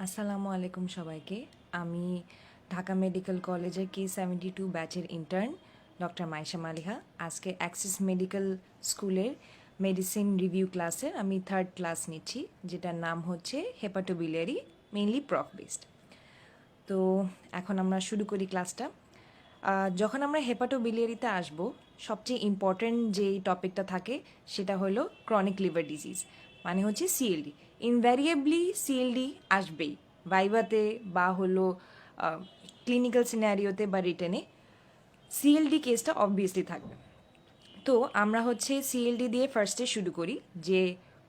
আসসালামু আলাইকুম সবাইকে। আমি ঢাকা মেডিকেল কলেজের K72 ব্যাচের ইন্টার্ন ডক্টর মাইশা মালিহা। আজকে অ্যাক্সিস মেডিকেল স্কুলের মেডিসিন রিভিউ ক্লাসের আমি 3rd ক্লাস নিচ্ছি, যেটার নাম হচ্ছে হেপাটোবিলিয়ারি, মেইনলি প্রফ বেসড। তো এখন আমরা শুরু করি ক্লাসটা। যখন আমরা হেপাটোবিলিয়ারিতে আসব, সবচেয়ে ইম্পর্ট্যান্ট যেই টপিকটা থাকে সেটা হলো ক্রনিক লিভার ডিজিজ, মানে হচ্ছে সিএলডি। ইনভ্যারিয়েবলি সিএলডি আসবেই ভাইভাতে বা হলো ক্লিনিক্যাল সিনারিওতে বা রিটেনে সিএলডি কেসটা অবভিয়াসলি থাকবে। তো আমরা হচ্ছে সিএলডি দিয়ে ফার্স্টে শুরু করি, যে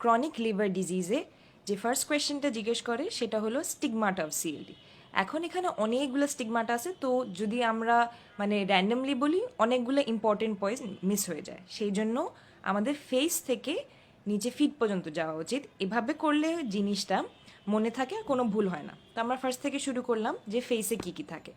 ক্রনিক লিভার ডিজিজে যে ফার্স্ট কোয়েশ্চেনটা জিজ্ঞেস করে সেটা হলো স্টিগমাটা অফ সিএলডি। এখন এখানে অনেকগুলো স্টিগমাটা আছে, তো যদি আমরা মানে র্যান্ডমলি বলি অনেকগুলো ইম্পর্টেন্ট পয়েন্ট মিস হয়ে যায়। সেই জন্য আমাদের ফেস থেকে নিচে ফিট পর্যন্ত যাওয়া উচিত। এভাবে করলে জিনিসটা মনে থাকে, কোনো ভুল হয় না। তো আমরা ফার্স্ট থেকে শুরু করলাম যে ফেসে কী কী থাকে।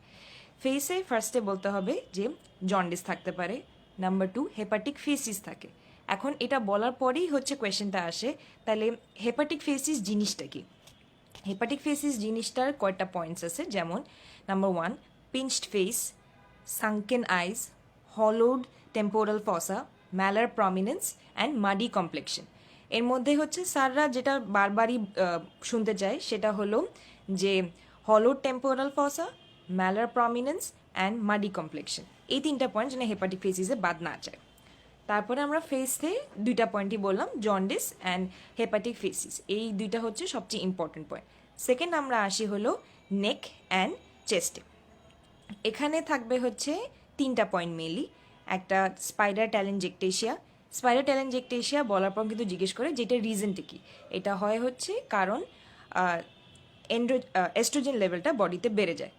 ফেসে ফার্স্টে বলতে হবে যে জন্ডিস থাকতে পারে, নাম্বার 2 হেপাটিক ফেসিস থাকে। এখন এটা বলার পরেই হচ্ছে কোয়েশ্চেনটা আসে, তাহলে হেপাটিক ফেসিস জিনিসটা কি? হেপাটিক ফেসিস জিনিসটার কয়টা পয়েন্টস আছে, যেমন number 1 pinched face, sunken eyes, hollowed temporal fossa, malar prominence and muddy complexion. এর মধ্যে হচ্ছে স্যাররা যেটা বারবারই শুনতে চায় সেটা হলো যে hollowed temporal fossa, malar prominence and muddy complexion, এই 3টা পয়েন্ট যেন হেপাটিক ফেসিসে বাদ না যায়। তারপরে আমরা ফেসে 2টা পয়েন্টই বললাম, জন্ডিস অ্যান্ড হেপাটিক ফেসিস, এই 2টা হচ্ছে সবচেয়ে ইম্পর্টেন্ট পয়েন্ট। সেকেন্ড আমরা আসি হলো নেক অ্যান্ড চেস্টে। এখানে থাকবে হচ্ছে 3টা পয়েন্ট মেনলি। একটা স্পাইডার ট্যালেনজেকটেশিয়া। স্পাইডার ট্যালেনজেকটেশিয়া বলার পর কিন্তু জিজ্ঞেস করে যেটা রিজনটা কি। এটা হয় হচ্ছে কারণ এস্ট্রোজেন লেভেলটা বডিতে বেড়ে যায়।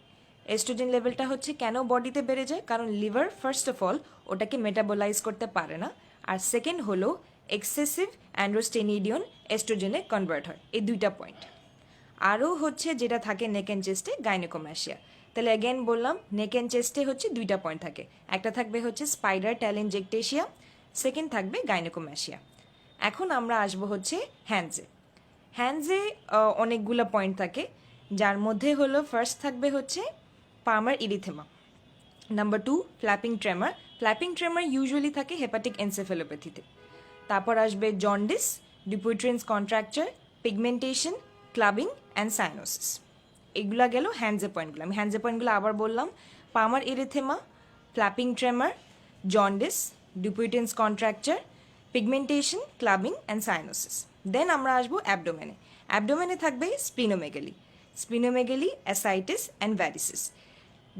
এস্ট্রোজেন লেভেলটা হচ্ছে কেন বডিতে বেড়ে যায়, কারণ লিভার ফার্স্ট অফ অল ওটাকে মেটাবোলাইজ করতে পারে না, আর সেকেন্ড হলো এক্সেসিভ অ্যান্ড্রোস্টেনিডিয়ন এস্ট্রোজেনে কনভার্ট হয়। এই 2টা পয়েন্ট। আরও হচ্ছে যেটা থাকে নেক অ্যান্ড চেস্টে, গাইনোকোম্যাশিয়া। তাহলে অ্যাগেন বললাম নেক অ্যান্ড চেস্টে হচ্ছে 2টা পয়েন্ট থাকে, একটা থাকবে হচ্ছে স্পাইডার ট্যালেনজেকটেশিয়া, সেকেন্ড থাকবে গাইনোকোম্যাশিয়া। এখন আমরা আসবো হচ্ছে হ্যান্ডসে। হ্যান্ডসে অনেকগুলো পয়েন্ট থাকে, যার মধ্যে হলো ফার্স্ট থাকবে হচ্ছে palmar erythema, number 2 flapping tremor. Flapping tremor usually থাকে হেপাটিক এনসেফেলোপ্যাথিতে। তারপর আসবে jaundice, Dupuytren's contracture, pigmentation, clubbing and cyanosis. এগুলা গেল হ্যান্ডসে পয়েন্টগুলো। আমি হ্যান্ডসে পয়েন্টগুলো আবার বললাম, palmar erythema, flapping tremor, jaundice, Dupuytren's contracture, pigmentation, clubbing and cyanosis. Then আমরা আসবো অ্যাবডোমেনে। অ্যাবডোমেনে থাকবে splenomegaly, splenomegaly, ascites and varices.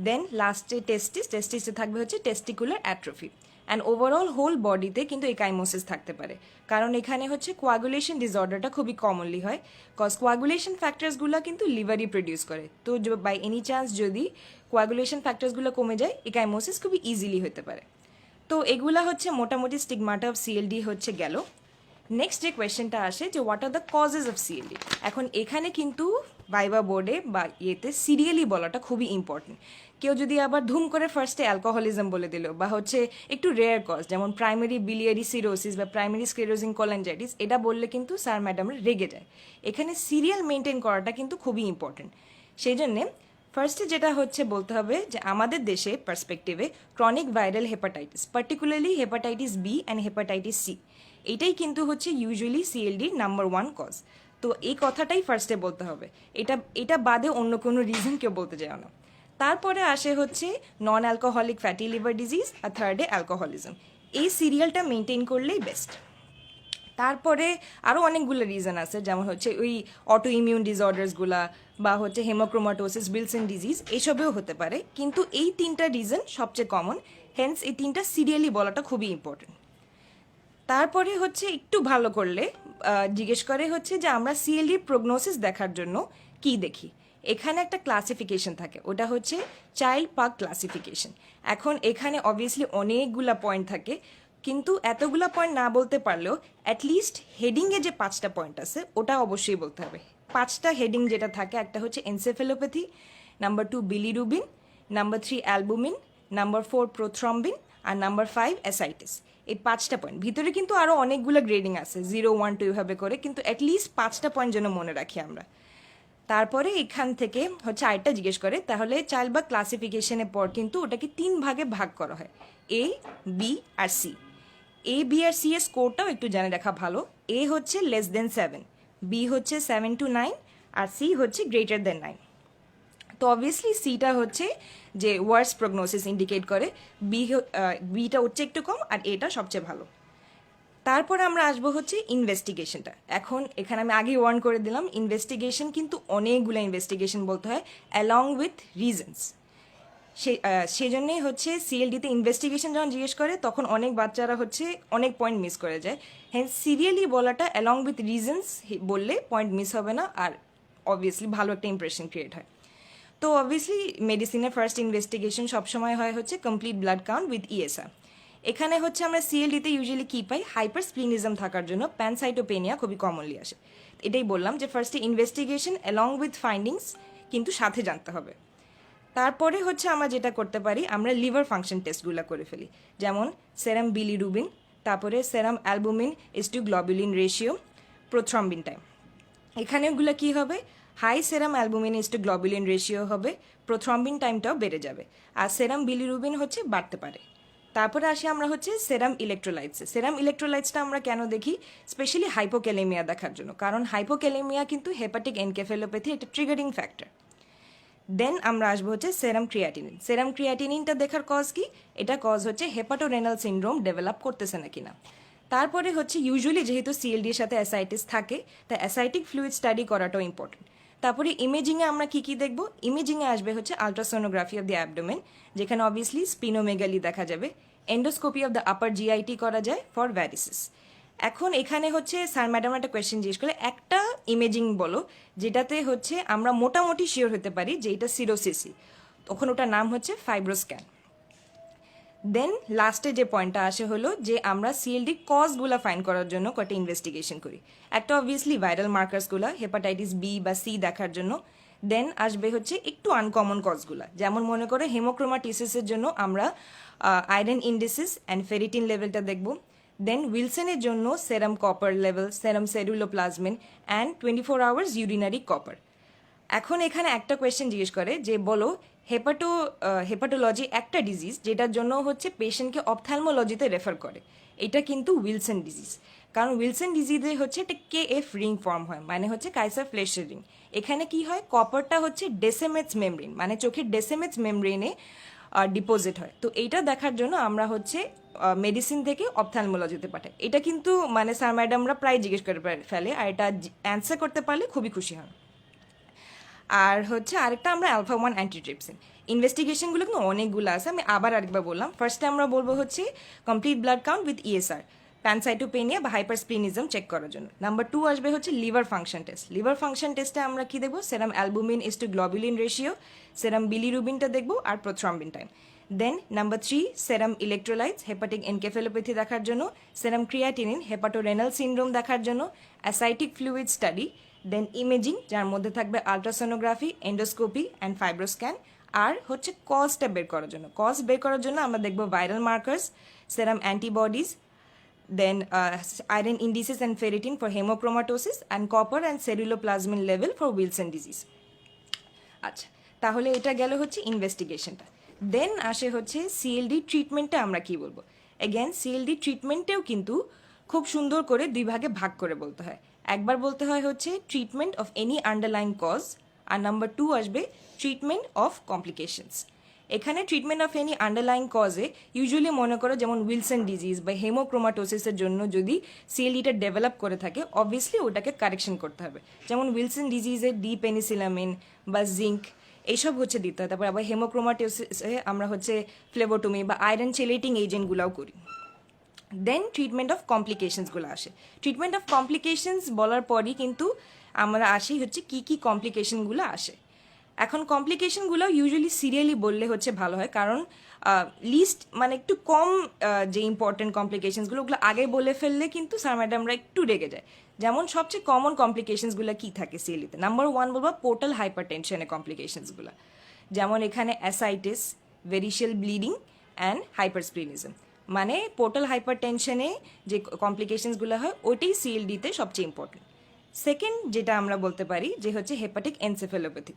Then লাস্টে টেস্টিস, টেস্টিসে থাকবে হচ্ছে testicular atrophy. And overall whole বডিতে কিন্তু একাইমোসিস থাকতে পারে, কারণ এখানে হচ্ছে কোয়াগুলেশন ডিসঅর্ডারটা খুবই কমনলি হয়, কজ কোয়াগুলেশন ফ্যাক্টরসগুলো কিন্তু লিভারই প্রডিউস করে। তো বাই এনি চান্স যদি কোয়াগুলেশন ফ্যাক্টরসগুলো কমে যায়, একাইমোসিস খুবই ইজিলি হতে পারে। তো এগুলা হচ্ছে মোটামুটি স্টিগমাটা অফ সিএলডি হচ্ছে গেল। নেক্সট যে কোয়েশ্চেনটা আসে যে what are the causes of CLD. এখন এখানে কিন্তু ভাইভা বোর্ডে বা ইয়েতে সিরিয়ালি বলাটা খুবই ইম্পর্টেন্ট। কেউ যদি আবার ধুম করে ফার্স্টে অ্যালকোহলিজম বলে দিল, বা হচ্ছে একটু রেয়ার কজ যেমন প্রাইমারি বিলিয়ারি সিরোসিস বা প্রাইমারি স্ক্লেরোজিং কোলাঞ্জাইটিস, এটা বললে কিন্তু স্যার ম্যাডামরা রেগে যায়। এখানে সিরিয়াল মেনটেন করাটা কিন্তু খুবই ইম্পর্টেন্ট। সেই জন্যে ফার্স্টে যেটা হচ্ছে বলতে হবে যে আমাদের দেশে পার্সপেক্টিভে chronic viral hepatitis, particularly hepatitis B and hepatitis C, এইটাই কিন্তু হচ্ছে ইউজুয়ালি সিএলডির নাম্বার 1 কজ। তো এই কথাটাই ফার্স্টে বলতে হবে, এটা বাদে অন্য কোনো রিজন কেউ বলতে যায় না। তারপরে আসে হচ্ছে non alcoholic fatty liver disease, আর থার্ডে অ্যালকোহলিজম। এই সিরিয়ালটা মেনটেন করলেই বেস্ট। তারপরে আরও অনেকগুলো রিজন আছে, যেমন হচ্ছে ওই অটো ইমিউন ডিসঅর্ডার্সগুলা, বা হচ্ছে হেমোক্রোমাটোসিস, উইলসন ডিজিজ, এইসবেও হতে পারে, কিন্তু এই 3টা রিজন সবচেয়ে কমন। হেন্স এই 3টা সিরিয়ালি বলাটা খুবই ইম্পর্টেন্ট। তারপরে হচ্ছে একটু ভালো করলে জিজ্ঞেস করে হচ্ছে যে আমরা সিএলডি প্রগনোসিস দেখার জন্য কি দেখি। এখানে একটা ক্লাসিফিকেশন থাকে, ওটা হচ্ছে চাইল্ড পার্ক ক্লাসিফিকেশন। এখন এখানে অবভিয়াসলি অনেকগুলা পয়েন্ট থাকে, কিন্তু এতগুলা পয়েন্ট না বলতে পারলেও অ্যাটলিস্ট হেডিংয়ে যে 5টা পয়েন্ট আছে ওটা অবশ্যই বলতে হবে। 5টা হেডিং যেটা থাকে, একটা হচ্ছে encephalopathy, number 2 bilirubin, number 3 albumin, number 4 prothrombin, আর নাম্বার 5 অ্যাসাইটিস। এই 5টা পয়েন্ট, ভিতরে কিন্তু আরও অনেকগুলো গ্রেডিং আছে 0, 1, 2 এভাবে করে, কিন্তু অ্যাটলিস্ট 5টা পয়েন্ট যেন মনে রাখি আমরা। তারপরে এখান থেকে হচ্ছে আরেকটা জিজ্ঞেস করে, তাহলে চাইল্ড বা ক্লাসিফিকেশনের পর কিন্তু ওটাকে 3 ভাগে ভাগ করা হয়, এ, বি আর সি। এ, বি আর সি এর স্কোরটাও একটু জেনে রাখা ভালো। এ হচ্ছে <7, বি হচ্ছে 7 to 9, আর সি হচ্ছে greater than 9। তো অবভিয়াসলি সিটা হচ্ছে যে ওয়ার্স প্রগনোসিস ইন্ডিকেট করে, বিটা হচ্ছে একটু কম আর এটা সবচেয়ে ভালো। তারপরে আমরা আসবো হচ্ছে ইনভেস্টিগেশনটা। এখন এখানে আমি আগেই ওয়ার্ন করে দিলাম, ইনভেস্টিগেশন কিন্তু অনেকগুলো ইনভেস্টিগেশন বলতে হয় অ্যালং উইথ রিজনস। সেজন্যই হচ্ছে সিএলডিতে ইনভেস্টিগেশন যখন জিজ্ঞেস করে তখন অনেক বাচ্চারা হচ্ছে অনেক পয়েন্ট মিস করে যায়। হ্যাঁ, সিরিয়ালি বলাটা অ্যালং উইথ রিজনস বললে পয়েন্ট মিস হবে না, আর অবভিয়াসলি ভালো একটা ইমপ্রেশন ক্রিয়েট হয়। তো অবভিয়াসলি মেডিসিনের ফার্স্ট ইনভেস্টিগেশন সবসময় হয় হচ্ছে complete blood count with ESR. এখানে হচ্ছে আমরা সিএলডিতে ইউজুয়ালি কী পাই, হাইপারস্প্লিনিজম থাকার জন্য প্যানসাইটোপেনিয়া খুবই কমনলি আসে। এটাই বললাম যে ফার্স্টে ইনভেস্টিগেশন অ্যালং উইথ ফাইন্ডিংস কিন্তু সাথে জানতে হবে। তারপরে হচ্ছে আমরা যেটা করতে পারি, আমরা লিভার ফাংশন টেস্টগুলো করে ফেলি, যেমন সেরাম বিলিরুবিন, তারপরে serum albumin to globulin ratio, prothrombin time. এখানেগুলো কী হবে, high serum albumin to globulin ratio হবে, প্রোথ্রম্বিন টাইমটাও বেড়ে যাবে, আর সেরাম বিলিরুবিন হচ্ছে বাড়তে পারে। তারপরে আসি আমরা হচ্ছে সেরাম ইলেকট্রোলাইটসে। সেরাম ইলেকট্রোলাইটসটা আমরা কেন দেখি, স্পেশালি হাইপোক্যালেমিয়া দেখার জন্য, কারণ হাইপোক্যালেমিয়া কিন্তু হেপাটিক এনকেফেলোপ্যাথি একটা ট্রিগারিং ফ্যাক্টর। দেন আমরা আসবো হচ্ছে সেরাম ক্রিয়াটিনিন। সেরাম ক্রিয়াটিনিনটা দেখার কজ কি, এটা কজ হচ্ছে হেপাটোরেনাল সিনড্রোম ডেভেলপ করতেছে নাকি না। তারপরে হচ্ছে ইউজুয়ালি যেহেতু সিএলডির সাথে অ্যাসাইটিস থাকে, তাই অ্যাসাইটিক ফ্লুইড স্টাডি করাটাও ইম্পর্টেন্ট। তারপরে ইমেজিংয়ে আমরা কী কী দেখবো, ইমেজিংয়ে আসবে হচ্ছে আলট্রাসোনোগ্রাফি অফ দ্য অ্যাবডোমেন, যেখানে অবভিয়াসলি স্পিনোমেগালি দেখা যাবে। Endoscopy of the upper GIT করা যায় ফর ভ্যারিসিস। এখন এখানে হচ্ছে স্যার ম্যাডাম একটা কোয়েশ্চেন জিজ্ঞেস করলে, একটা ইমেজিং বলো যেটাতে হচ্ছে আমরা মোটামুটি শিওর হতে পারি যে এটা সিরোসিসি, তখন ওটার নাম হচ্ছে ফাইব্রোস্ক্যান। দেন লাস্টে যে পয়েন্টটা আসে হলো যে আমরা সিএলডি কজগুলো ফাইন্ড করার জন্য কয়েকটা ইনভেস্টিগেশন করি। একটা অবভিয়াসলি ভাইরাল মার্কার্সগুলো, হেপাটাইটিস বি বা সি দেখার জন্য। দেন আসবে হচ্ছে একটু আনকমন কজগুলো, যেমন মনে করে হেমোক্রোমাটিসিসের জন্য আমরা আয়রন ইন্ডিসিস অ্যান্ড ফেরিটিন লেভেলটা দেখব। দেন উইলসনের জন্য serum copper level, serum ceruloplasmin and 24 hours urinary copper. এখন এখানে একটা কোয়েশ্চেন জিজ্ঞেস করে যে বলো হেপাটোলজি একটা ডিজিজ যেটার জন্য হচ্ছে পেশেন্টকে অপথ্যালমোলজিতে রেফার করে, এটা কিন্তু উইলসন ডিজিজ। কারণ উইলসন ডিজিজে হচ্ছে একটা KF রিং ফর্ম হয়, মানে হচ্ছে কাইসার ফ্লেশের রিং। এখানে কি হয়, কপারটা হচ্ছে ডেসেমেটস মেমব্রেন, মানে চোখের ডেসেমেটস মেমব্রেনে ডিপোজিট হয়। তো এইটা দেখার জন্য আমরা হচ্ছে মেডিসিন থেকে অপথ্যালমোলজিতে পাঠাই। এটা কিন্তু মানে স্যার ম্যাডামরা প্রায় জিজ্ঞেস করে ফেলে, আর এটা অ্যান্সার করতে পারলে খুবই খুশি হন। আর হচ্ছে আরেকটা আমরা অ্যালফা-1 অ্যান্টিট্রিপসিন। ইনভেস্টিগেশনগুলো কিন্তু অনেকগুলো আছে, আমি আবার আরেকবার বললাম। ফার্স্টে আমরা বলবো হচ্ছে complete blood count with ESR, pancytopenia বা হাইপারস্প্লিনিজম চেক করার জন্য। নাম্বার 2 আসবে হচ্ছে liver function test. Liver function টেস্টে আমরা কি দেখবো, সেরাম অ্যালবুমিন টু গ্লোবুলিন রেশিও, সেরাম বিলিরুবিনটা দেখবো, আর প্রোথ্রম্বিন টাইম। দেন নাম্বার 3 সেরাম ইলেকট্রোলাইটস, হেপাটিক এনকেফেলোপ্যাথি দেখার জন্য, সেরাম ক্রিয়াটিনিন, হেপাটোরেনাল সিনড্রোম দেখার জন্য, অ্যাসাইটিক ফ্লুইড স্টাডি। দেন ইমেজিং, যার মধ্যে থাকবে আলট্রাসোনোগ্রাফি, এন্ডোস্কোপি অ্যান্ড ফাইব্রোস্ক্যান। আর হচ্ছে কজটা বের করার জন্য, কজ বের করার জন্য আমরা দেখবো viral markers, serum antibodies, then iron indices and ferritin for hemochromatosis, and copper and ceruloplasmin level for Wilson disease. আচ্ছা, তাহলে এটা গেল হচ্ছে ইনভেস্টিগেশনটা। দেন আসে হচ্ছে সিএলডি ট্রিটমেন্টটা আমরা কি বলবো। অ্যাগেন সিএলডি ট্রিটমেন্টেও কিন্তু খুব সুন্দর করে 2 ভাগে ভাগ করে বলতে হয়। একবার বলতে হয় হচ্ছে treatment of any underline cause, আর নাম্বার 2 আসবে ট্রিটমেন্ট অফ কমপ্লিকেশনস। এখানে ট্রিটমেন্ট অফ এনি আন্ডারলাইন কজে ইউজুয়ালি মনে করো যেমন উইলসন ডিজিজ বা হেমোক্রোমাটোসিসের জন্য যদি সিএলডিটা ডেভেলপ করে থাকে, অবভিয়াসলি ওটাকে কারেকশন করতে হবে। যেমন উইলসন ডিজিজে পেনিসিলামিন বা জিঙ্ক এইসব হচ্ছে দিতে হয়। তারপর আবার হেমোক্রোমাটোসিসে আমরা হচ্ছে ফ্লেবোটমি বা আয়রন চেলেটিং এজেন্টগুলোও করি। দেন ট্রিটমেন্ট অফ কমপ্লিকেশনসগুলো আসে। ট্রিটমেন্ট অফ কমপ্লিকেশনস বলার পরই কিন্তু আমরা আসি হচ্ছে কী কী কমপ্লিকেশনগুলো আসে। এখন কমপ্লিকেশনগুলো ইউজুয়ালি সিরিয়ালি বললে হচ্ছে ভালো হয়, কারণ লিস্ট মানে একটু কম যে ইম্পর্টেন্ট কমপ্লিকেশনসগুলো ওগুলো আগে বলে ফেললে কিন্তু স্যার ম্যাডামরা একটু রেগে যায়। যেমন সবচেয়ে কমন কমপ্লিকেশনসগুলো কী থাকে সিএলিতে, নাম্বার 1 বলবো পোর্টাল হাইপারটেনশনের কমপ্লিকেশনসগুলো, যেমন এখানে অ্যাসাইটিস, ভেরিশিয়াল ব্লিডিং অ্যান্ড হাইপারস্প্লিনিজম। মানে পোর্টাল হাইপারটেনশনে যে কমপ্লিকেশনসগুলো হয় ওইটাই সিএলডিতে সবচেয়ে ইম্পর্টেন্ট। সেকেন্ড যেটা আমরা বলতে পারি যে হচ্ছে হেপাটিক এনসেফেলোপ্যাথি।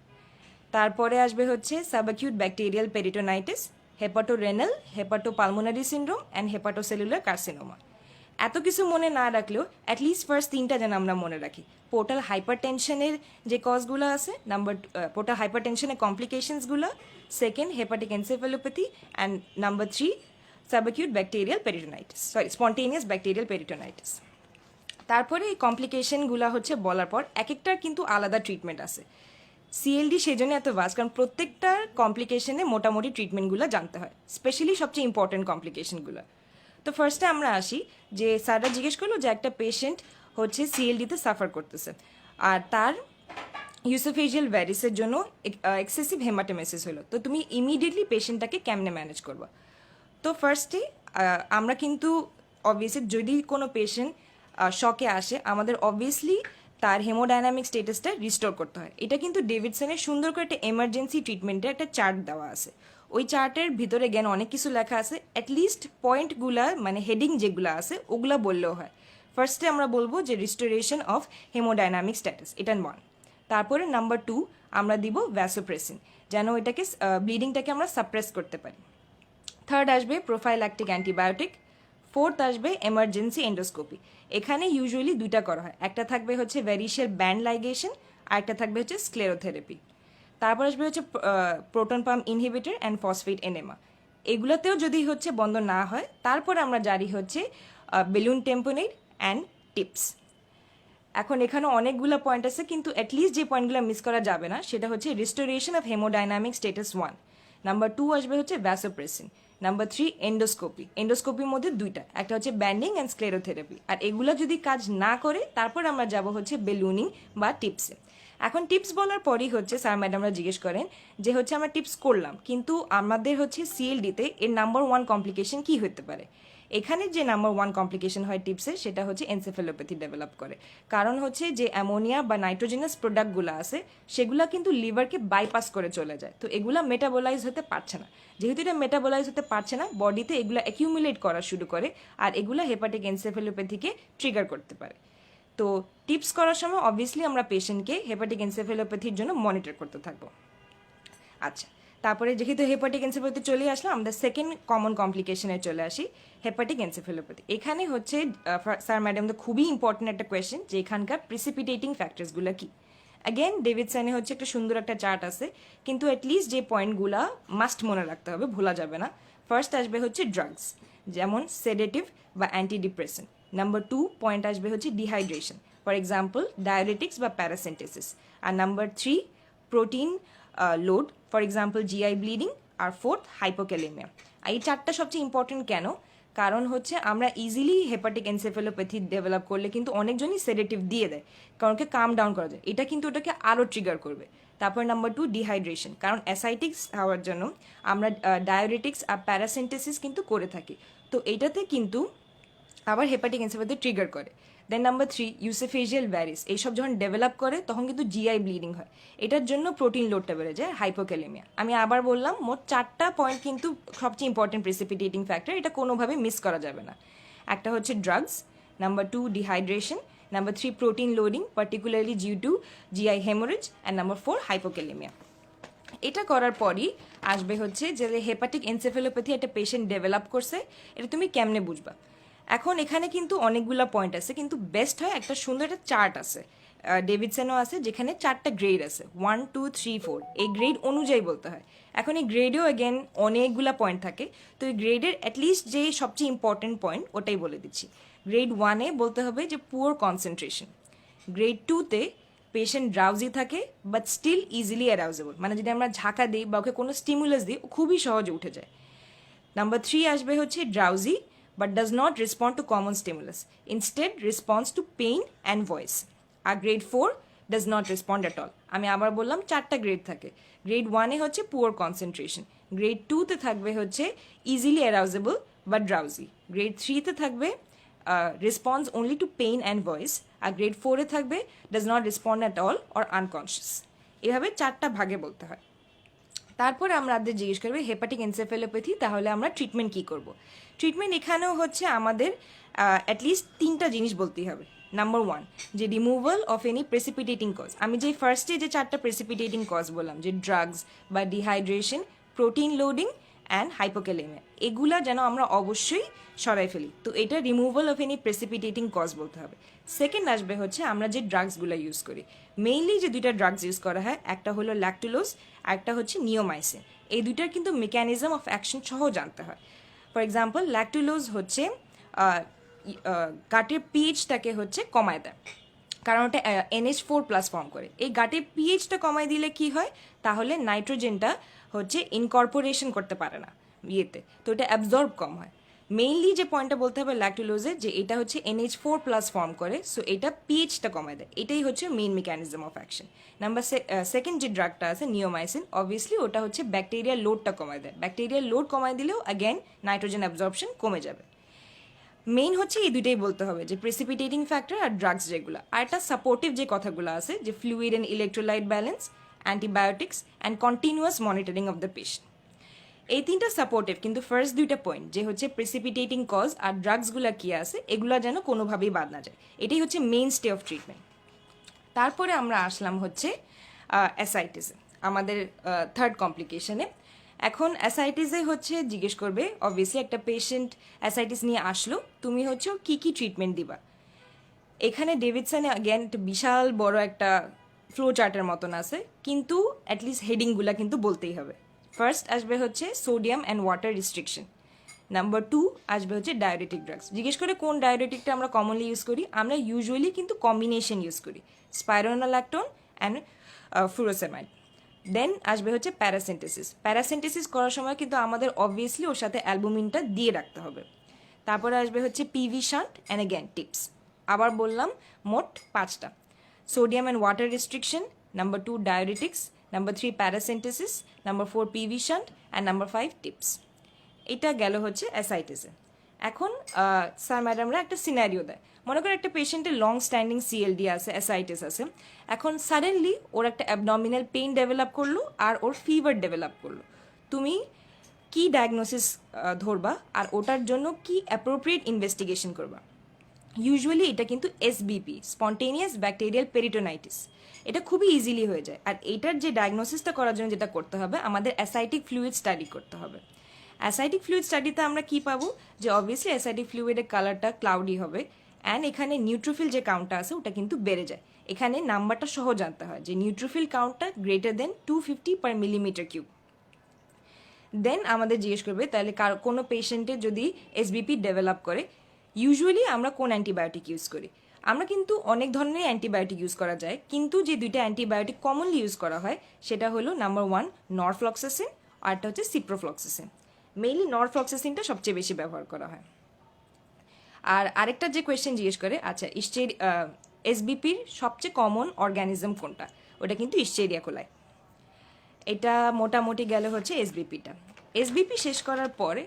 তারপরে আসবে হচ্ছে subacute bacterial peritonitis, hepatorenal, hepatopulmonary syndrome and hepatocellular carcinoma. এত কিছু মনে না রাখলেও অ্যাটলিস্ট ফার্স্ট তিনটা যেন আমরা মনে রাখি। পোর্টাল হাইপার টেনশনের যে কজগুলো আছে, পোর্টাল হাইপার টেনশনের কমপ্লিকেশনসগুলো, second hepatic encephalopathy, and number 3 subacute bacterial peritonitis, spontaneous bacterial peritonitis. তারপরে এই কমপ্লিকেশনগুলো হচ্ছে বলার পর এক একটার কিন্তু আলাদা ট্রিটমেন্ট আছে। সিএলডি সেই জন্য এত ভাস্ট, কারণ প্রত্যেকটার কমপ্লিকেশনে মোটামুটি ট্রিটমেন্টগুলো জানতে হয়, স্পেশালি সবচেয়ে ইম্পর্টেন্ট কমপ্লিকেশনগুলো। তো ফার্স্টে আমরা আসি যে স্যাররা জিজ্ঞেস করলো যে একটা পেশেন্ট হচ্ছে সিএলডিতে সাফার করতেছে আর তার ইউসোফেজিয়াল ভ্যারিসের জন্য এক্সেসিভ হেমাটোমেসিস হলো, তো তুমি ইমিডিয়েটলি পেশেন্টটাকে কেমনে ম্যানেজ করবা? তো ফার্স্টে আমরা কিন্তু অবভিয়াসলি যদি কোনো পেশেন্ট শকে আসে, আমাদের অবভিয়াসলি তার হেমোডাইনামিক স্টেটাসটা রিস্টোর করতে হয়। এটা কিন্তু ডেভিডসনের সুন্দর করে একটা এমার্জেন্সি ট্রিটমেন্টের একটা চার্ট দেওয়া আছে। ওই চার্টের ভিতরে জ্ঞান অনেক কিছু লেখা আছে, অ্যাটলিস্ট পয়েন্টগুলা মানে হেডিং যেগুলো আছে ওগুলা বললেও হয়। ফার্স্টে আমরা বলবো যে রিস্টোরেশন অফ হেমোডাইনামিক স্ট্যাটাস, এটা 1। তারপরে নাম্বার 2 আমরা দিব ভ্যাসোপ্রেসিন, যেন এটাকে ব্লিডিংটাকে আমরা সাপ্রেস করতে পারি। থার্ড আসবে প্রোফাইল্যাকটিক অ্যান্টিবায়োটিক। ফোর্থ আসবে এমার্জেন্সি এন্ডোস্কোপি। এখানে ইউজুয়ালি দুইটা করা হয়, একটা থাকবে হচ্ছে ভ্যারিশিয়াল ব্যান্ড লাইগেশন আর একটা থাকবে হচ্ছে স্ক্লেরোথেরাপি। তারপর আসবে হচ্ছে proton pump inhibitor and phosphate enema. এগুলোতেও যদি হচ্ছে বন্ধ না হয়, তারপর আমরা জারি হচ্ছে বেলুন টেম্পোনেট অ্যান্ড টিপস। এখন এখানে অনেকগুলো পয়েন্ট আছে, কিন্তু অ্যাটলিস্ট যে পয়েন্টগুলো মিস করা যাবে না সেটা হচ্ছে restoration of haemodynamic status 1, number 2 আসবে হচ্ছে ভ্যাসোপ্রেসিন, নাম্বার 3 এন্ডোস্কোপি। এন্ডোস্কোপির মধ্যে দুইটা, একটা হচ্ছে ব্যান্ডিং অ্যান্ড স্ক্লেরোথেরাপি। আর এগুলো যদি কাজ না করে তারপর আমরা যাব হচ্ছে বেলুনিং বা টিপসে। এখন টিপস বলার পরই হচ্ছে স্যার ম্যাডামরা জিজ্ঞেস করেন যে হচ্ছে আমরা টিপস করলাম, কিন্তু আমাদের হচ্ছে সিএলডিতে এর নাম্বার 1 কমপ্লিকেশন কি হতে পারে? এখানে যে নাম্বার 1 কমপ্লিকেশন হয় টিপসে, সেটা হচ্ছে এনসেফেলোপ্যাথি ডেভেলপ করে। কারণ হচ্ছে যে অ্যামোনিয়া বা নাইট্রোজেনাস প্রোডাক্টগুলো আছে সেগুলো কিন্তু লিভারকে বাইপাস করে চলে যায়, তো এগুলো মেটাবোলাইজ হতে পারছে না। যেহেতু এটা মেটাবোলাইজ হতে পারছে না, বডিতে এগুলো অ্যাকিউমুলেট করা শুরু করে আর এগুলো হেপাটিক এনসেফেলোপ্যাথিকে ট্রিগার করতে পারে। তো টিপস করার সময় অবভিয়াসলি আমরা পেশেন্টকে হেপাটিক এনসেফেলোপ্যাথির জন্য মনিটর করতে থাকবো। আচ্ছা, তারপরে যেহেতু হেপাটিক এনসেফেলোপ্যাথি চলে আসলাম, আমরা সেকেন্ড কমন কমপ্লিকেশনে চলে আসি, হেপাটিক এনসেফেলোপ্যাথি। এখানে হচ্ছে স্যার ম্যাডামদের খুবই ইম্পর্টেন্ট একটা কোয়েশ্চেন যে এখানকার প্রিসিপিটেটিং ফ্যাক্টরসগুলো কি। অ্যাগেন ডেভিডসনে হচ্ছে একটা সুন্দর একটা চার্ট আছে, কিন্তু অ্যাটলিস্ট যে পয়েন্টগুলো মাস্ট মনে রাখতে হবে, ভোলা যাবে না। ফার্স্ট আসবে হচ্ছে ড্রাগস, যেমন সেডেটিভ বা অ্যান্টিডিপ্রেসেন্ট। নাম্বার 2 পয়েন্ট আসবে হচ্ছে ডিহাইড্রেশন, ফর এক্সাম্পল ডায়াবেটিক্স বা প্যারাসিন্থেসিস। আর number 3 protein load, for example GI bleeding. আর ফোর্থ হাইপোক্যালেমিয়া। এই চারটা সবচেয়ে ইম্পর্টেন্ট কেন? কারণ হচ্ছে আমরা ইজিলি হেপাটিক এনসেফেলোপ্যাথি ডেভেলপ করলে কিন্তু অনেকজনই সেডেটিভ দিয়ে দেয়, কারণ ওকে কাম ডাউন করা যায়, এটা কিন্তু ওটাকে আরও ট্রিগার করবে। তারপর নাম্বার 2 ডিহাইড্রেশন, কারণ অ্যাসাইটিক্স হওয়ার জন্য আমরা ডায়াবেটিক্স আর প্যারাসিন্থেসিস কিন্তু করে থাকি, তো এইটাতে কিন্তু আবার হেপাটিক এনসেফেলোপ্যাথি ট্রিগার করে। দেন নাম্বার 3 ইউসোফেজিয়াল ভ্যারিস, এইসব যখন ডেভেলপ করে তখন কিন্তু জিআই ব্লিডিং হয়, এটার জন্য প্রোটিন লোডটা বেড়ে যায়, হাইপোক্যালেমিয়া। আমি আবার বললাম মোট 4টা পয়েন্ট কিন্তু সবচেয়ে ইম্পর্টেন্ট প্রিসিপিটেটিং ফ্যাক্টর, এটা কোনোভাবে মিস করা যাবে না। একটা হচ্ছে drugs, number 2 dehydration, number 3 protein loading particularly due to GI haemorrhage, and number 4 hypokalaemia. এটা করার পরই আসবে হচ্ছে যে হেপাটিক এনসেফেলোপ্যাথি একটা পেশেন্ট ডেভেলপ করছে, এটা তুমি কেমনে বুঝবা? এখন এখানে কিন্তু অনেকগুলো পয়েন্ট আছে, কিন্তু বেস্ট হয় একটা সুন্দর একটা চার্ট আছে, ডেভিডসনও আছে, যেখানে 4টা গ্রেড আছে, 1 2 3 4, এই গ্রেড অনুযায়ী বলতে হয়। এখন এই গ্রেডেও অ্যাগেন অনেকগুলো পয়েন্ট থাকে, তো এই গ্রেডের অ্যাটলিস্ট যে সবচেয়ে ইম্পর্টেন্ট পয়েন্ট ওটাই বলে দিচ্ছি। গ্রেড 1-এ বলতে হবে যে পুয়ার কনসেন্ট্রেশন। গ্রেড 2-তে পেশেন্ট ড্রাউজি থাকে বাট স্টিল ইজিলি অ্যারাউজেবল, মানে যদি আমরা ঝাঁকা দিই বা ওকে কোনো স্টিমুলাস দিই ও খুবই সহজে উঠে যায়। নাম্বার 3 আসবে হচ্ছে drowsy but does not respond to common stimulus. Instead, responds to pain and voice. আর grade 4 does not respond at all. আমি আবার বললাম 4টা গ্রেড থাকে। গ্রেড 1-এ হচ্ছে পুয়ার কনসেন্ট্রেশন, গ্রেড 2-তে থাকবে হচ্ছে easily arousable but drowsy, grade 3-তে থাকবে response only to pain and voice, আর গ্রেড 4-এ থাকবে does not respond at all or unconscious. এভাবে 4টা ভাগে বলতে হয়। তারপরে আমাদের জিজ্ঞেস করবে হেপাটিক এনসেফেলোপ্যাথি, তাহলে আমরা ট্রিটমেন্ট কী করব? ট্রিটমেন্ট এখানেও হচ্ছে আমাদের অ্যাটলিস্ট 3টা জিনিস বলতেই হবে। নাম্বার 1 যে removal of any precipitating cause. আমি যে ফার্স্টে যে 4টা প্রেসিপিটেটিং কজ বললাম, যে ড্রাগস বা dehydration, protein loading and hypokalaemia, এগুলা যেন আমরা অবশ্যই সরাই ফেলি। তো এটা removal of any precipitating cause বলতে হবে। সেকেন্ড আসবে হচ্ছে আমরা যে ড্রাগসগুলো ইউজ করি, মেইনলি যে দুইটা ড্রাগস ইউজ করা হয়, একটা হলো ল্যাকটুলোজ, একটা হচ্ছে নিওমাইসিন। এই দুইটার কিন্তু মেকানিজম অফ অ্যাকশন সহ জানতে হয়। ফর এক্সাম্পল ল্যাকটুলোজ হচ্ছে গাটের পিএইচটাকে হচ্ছে কমায় দেয়, কারণ ওটা NH4+ ফর্ম করে। এই গাটের পিএইচটা কমায় দিলে কি হয়, তাহলে নাইট্রোজেনটা হচ্ছে ইনকর্পোরেশন করতে পারে না ইয়েতে, তো এটা অ্যাবজর্ব কম হয়। মেইনলি যে পয়েন্টটা বলতে হবে ল্যাকটুলোজের, যে এটা হচ্ছে NH4+ ফর্ম করে, সো এটা পিএইচটা কমায় দেয়। এটাই হচ্ছে main mechanism of action. Number second যে ড্রাগটা আছে নিওমাইসিন, অবভিয়াসলি ওটা হচ্ছে ব্যাকটেরিয়ার লোডটা কমায় দেয়। ব্যাকটেরিয়ার লোড কমায় দিলেও অ্যাগেন নাইট্রোজেন অ্যাবজর্পশন কমে যাবে। মেইন হচ্ছে এই দুইটাই বলতে হবে, যে প্রেসিপিটেটিং ফ্যাক্টর আর ড্রাগস যেগুলো। আর একটা সাপোর্টিভ যে কথাগুলো আছে, যে fluid and electrolyte balance, antibiotics and continuous monitoring of the patient. এই তিনটা সাপোর্টিভ, কিন্তু ফার্স্ট দুইটা পয়েন্ট যে হচ্ছে প্রেসিপিটেটিং কজ আর ড্রাগসগুলো কী আছে, এগুলো যেন কোনোভাবেই বাদ না যায়। এটাই হচ্ছে মেইন স্টে অফ ট্রিটমেন্ট। তারপরে আমরা আসলাম হচ্ছে অ্যাসাইটিসে, আমাদের থার্ড কমপ্লিকেশনে। এখন অ্যাসাইটিসে হচ্ছে জিজ্ঞেস করবে, অবভিয়াসলি একটা পেশেন্ট অ্যাসাইটিস নিয়ে আসলো, তুমি হচ্ছে কী কী ট্রিটমেন্ট দিবা। এখানে ডেভিডসনে অ্যাগেন বিশাল বড় একটা ফ্লো চার্টের মতন আছে, কিন্তু অ্যাটলিস্ট হেডিংগুলো কিন্তু বলতেই হবে। ফার্স্ট আসবে হচ্ছে sodium and water restriction. Number 2 আসবে হচ্ছে ডায়োরেটিক ড্রাগস। জিজ্ঞেস করে কোন ডায়োরেটিকটা আমরা কমনলি ইউজ করি, আমরা ইউজুয়ালি কিন্তু কম্বিনেশন ইউজ করি, স্পাইরোনাল্যাকটোন অ্যান্ড ফুরোসেমাইড। দেন আসবে হচ্ছে প্যারাসিন্থেসিস। প্যারাসিন্থেসিস করার সময় কিন্তু আমাদের অবভিয়াসলি ওর সাথে অ্যালবুমিনটা দিয়ে রাখতে হবে। তারপরে আসবে হচ্ছে PV shunt and again TIPS. আবার বললাম মোট 5টা: sodium and water restriction, number 2 diuretics, number 3 paracentesis, number 4 PV shunt and number 5 TIPS. এটা গেল হচ্ছে অ্যাসাইটিসে। এখন স্যার ম্যাডামরা একটা সিনারিও দেয়, মনে করো একটা পেশেন্টের লং স্ট্যান্ডিং CLD আছে, অ্যাসাইটিস আছে। এখন সাডেনলি ওর একটা অ্যাবডমিনাল পেইন ডেভেলপ করলো আর ওর ফিভার ডেভেলপ করলো। তুমি কি ডায়াগনোসিস ধরবা আর ওটার জন্য কি অ্যাপ্রোপ্রিয়েট ইনভেস্টিগেশন করবা? ইউজুয়ালি এটা কিন্তু SBP, স্পন্টেনিয়াস ব্যাকটেরিয়াল পেরিটোনাইটিস। এটা খুবই ইজিলি হয়ে যায়। আর এইটার যে ডায়াগনোসিসটা করার জন্য যেটা করতে হবে, আমাদের অ্যাসাইটিক ফ্লুইড স্টাডি করতে হবে। অ্যাসাইটিক ফ্লুইড স্টাডিতে আমরা কি পাবো, যে অবভিয়াসলি অ্যাসাইটিক ফ্লুইডের কালারটা ক্লাউডি হবে, অ্যান্ড এখানে নিউট্রোফিল যে কাউন্টটা আছে ওটা কিন্তু বেড়ে যায়। এখানে নাম্বারটা সহ জানতে হয়, যে নিউট্রোফিল কাউন্টটা গ্রেটার দেন 250/mm³। দেন আমাদের জিজ্ঞেস করবে তাহলে কোনো পেশেন্টে যদি SBP ডেভেলপ করে, ইউজুয়ালি আমরা কোন অ্যান্টিবায়োটিক ইউজ করি। আমরা কিন্তু অনেক ধরনের অ্যান্টিবায়োটিক ইউজ করা যায়, কিন্তু যে দুইটা অ্যান্টিবায়োটিক কমনলি ইউজ করা হয় সেটা হলো নাম্বার 1 নরফ্লক্সাসিন, আর একটা হচ্ছে সিপ্রোফ্লক্সাসিন। মেইনলি নরফ্লক্সাসিনটা সবচেয়ে বেশি ব্যবহার করা হয়। আর আরেকটা যে কোয়েশ্চেন জিজ্ঞেস করে, আচ্ছা SBPর সবচেয়ে কমন অর্গানিজম কোনটা, ওটা কিন্তু ইশ্চেরিয়া কোলাই। এটা মোটামুটি গেল হচ্ছে SBPটা। SBP শেষ করার পরে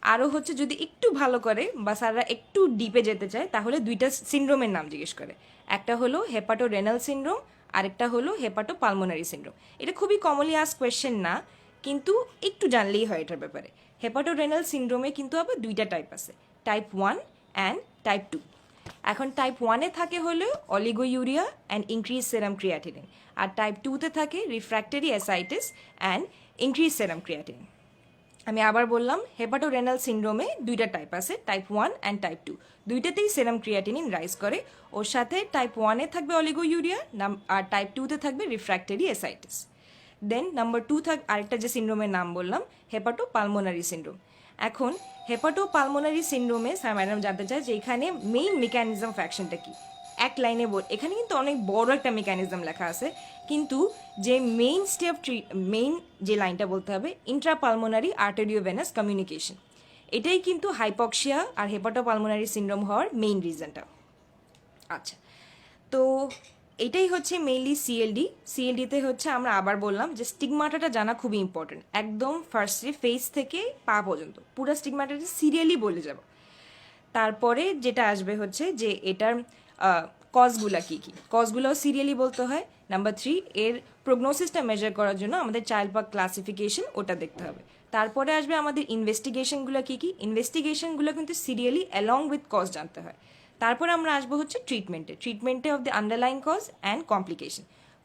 আরও হচ্ছে যদি একটু ভালো করে বা স্যাররা একটু ডিপে যেতে চায়, তাহলে দুইটা সিনড্রোমের নাম জিজ্ঞেস করে। একটা হলো হেপাটো রেনাল সিনড্রোম, আরেকটা হলো হেপাটো পালমোনারি সিনড্রোম। এটা খুবই কমনলি আস কোয়েশ্চেন না, কিন্তু একটু জানলেই হয় এটার ব্যাপারে। হেপাটো রেনাল সিনড্রোমে কিন্তু আবার দুইটা টাইপ আছে, টাইপ 1 অ্যান্ড টাইপ 2। এখন টাইপ 1-এ থাকে হলো oliguria and increase serum creatinine, আর টাইপ 2-তে থাকে refractory ascites and increase serum creatinine. আমি আবার বললাম, হেপাটোরেনাল সিনড্রোমে দুইটা টাইপ আছে, টাইপ 1 অ্যান্ড টাইপ 2। দুইটাতেই সেরাম ক্রিয়াটিনিন রাইজ করে। ওর সাথে টাইপ 1-এ থাকবে অলিগোইউরিয়া, আর টাইপ 2-তে থাকবে রিফ্র্যাক্টরি অ্যাসাইটিস। দেন নাম্বার 2 আরেকটা যে সিনড্রোমের নাম বললাম, হেপাটো পালমোনারি সিনড্রোম। এখন হেপাটো পালমোনারি সিনড্রোমে স্যার ম্যাডাম জানতে চায় যে এখানে মেইন মেকানিজম অফ অ্যাকশনটা কী। এক লাইনে এখানে কিন্তু অনেক বড় একটা মেকানিজম লেখা আছে, কিন্তু যে মেইন যে লাইনটা বলতে হবে, ইন্ট্রাপালমোনারি আর্টেরিওভেনাস কমিউনিকেশন। এটাই কিন্তু হাইপক্সিয়া আর হেপাটোপালমোনারি সিনড্রোম হওয়ার মেইন রিজনটা। আচ্ছা, তো এটাই হচ্ছে মেইনলি CLDতে হচ্ছে আমরা আবার বললাম যে স্টিগমাটাটা জানা খুবই ইম্পর্টেন্ট। একদম ফার্স্টে ফেস থেকে পা পর্যন্ত পুরো স্টিগমাটাটা সিরিয়ালি বলে যাব। তারপরে যেটা আসবে হচ্ছে যে এটার কজগুলা কী কী, কজগুলোও সিরিয়ালি বলতে হয়। নাম্বার 3 এর প্রগনোসিসটা মেজার করার জন্য আমাদের চাইল্ড পার্ক ক্লাসিফিকেশন, ওটা দেখতে হবে। তারপরে আসবে আমাদের ইনভেস্টিগেশনগুলো কী কী, ইনভেস্টিগেশনগুলো কিন্তু সিরিয়ালি অ্যালং উইথ কজ জানতে হয়। তারপর আমরা আসবো হচ্ছে ট্রিটমেন্টে of the underlying cause and